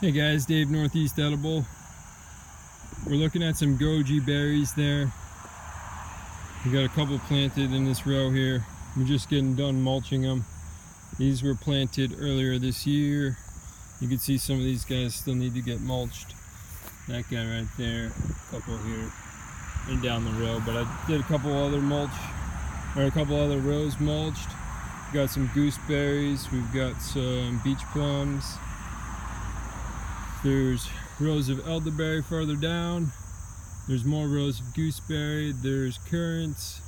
Hey guys, Dave, Northeast Edible. We're looking at some goji berries there. We got a couple planted in this row here. We're just getting done mulching them. These were planted earlier this year. You can see some of these guys still need to get mulched. That guy right there, a couple here, and down the row. But I did a couple other rows mulched. We got some gooseberries. We've got some beach plums. There's rows of elderberry further down. There's more rows of gooseberry. There's currants.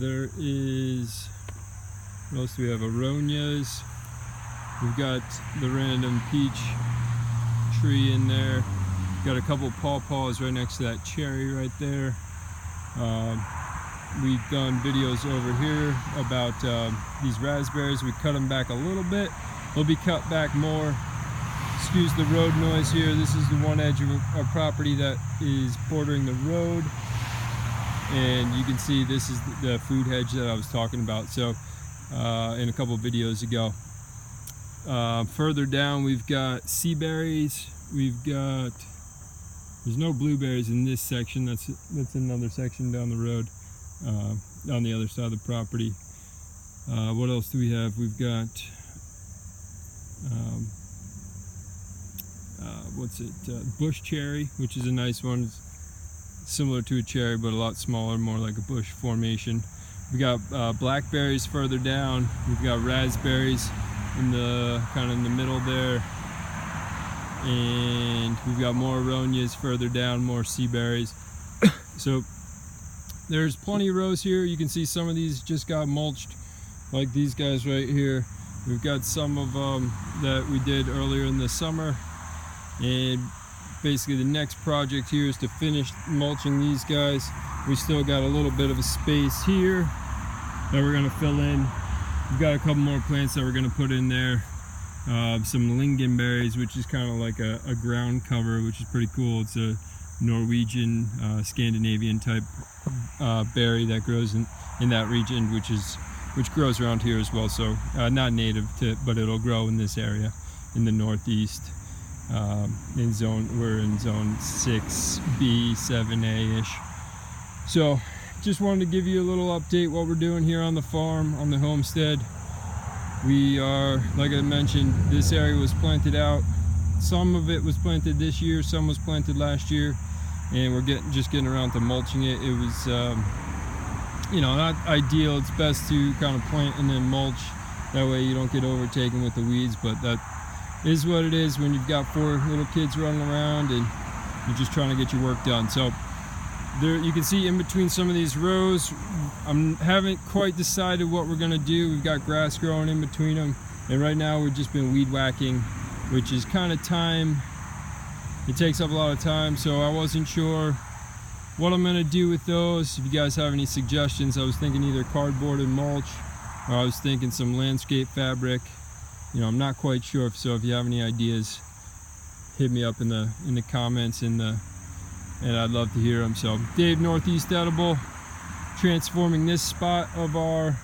There is, what else do we have? Aronias. We've got the random peach tree in there. Got a couple pawpaws right next to that cherry right there. We've done videos over here about these raspberries. We cut them back a little bit. They'll be cut back more. Excuse the road noise here. This is the one edge of a property that is bordering the road, and you can see this is the food hedge that I was talking about in a couple of videos ago. Further down we've got sea berries. There's no blueberries in this section. That's another section down the road, on the other side of the property. What else do we have? We've got bush cherry, which is a nice one. It's similar to a cherry but a lot smaller, more like a bush formation. We got blackberries further down. We've got raspberries in the middle there, and we've got more aronias further down, more sea berries. So there's plenty of rows here. You can see some of these just got mulched, like these guys right here. We've got some of them that we did earlier in the summer, and basically the next project here is to finish mulching these guys. We still got a little bit of a space here that we're going to fill in. We've got a couple more plants that we're going to put in there. Some lingonberries, which is kind of like a ground cover, which is pretty cool. It's a Norwegian, Scandinavian type berry that grows in that region, which grows around here as well. So not native to, but it'll grow in this area in the Northeast. We're in zone 6B, 7A-ish. So just wanted to give you a little update what we're doing here on the farm, on the homestead. We are, like I mentioned, this area was planted out. Some of it was planted this year, some was planted last year, and we're just getting around to mulching it. It was not ideal. It's best to kind of plant and then mulch. That way you don't get overtaken with the weeds, but that is what it is when you've got 4 little kids running around and you're just trying to get your work done. So there, you can see in between some of these rows, I haven't quite decided what we're gonna do. We've got grass growing in between them, and right now we've just been weed whacking, which is kind of time. It takes up a lot of time, so I wasn't sure what I'm gonna do with those. If you guys have any suggestions, I was thinking either cardboard and mulch, or I was thinking some landscape fabric. I'm not quite sure, so if you have any ideas, hit me up in the comments, and I'd love to hear them. So Dave, Northeast Edible, transforming this spot of our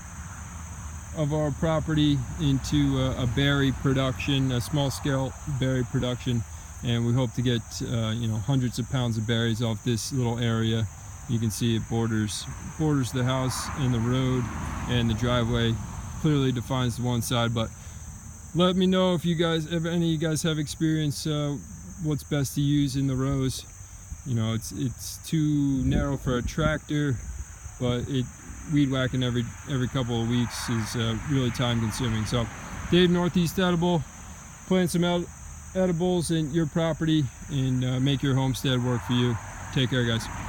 property into a berry production, a small scale berry production, and we hope to get hundreds of pounds of berries off this little area. You can see it borders the house and the road, and the driveway clearly defines the one side. But let me know if any of you guys have experience what's best to use in the rows. It's too narrow for a tractor, but weed whacking every couple of weeks is really time consuming. So Dave, Northeast Edible, plant some edibles in your property and make your homestead work for you. Take care, guys.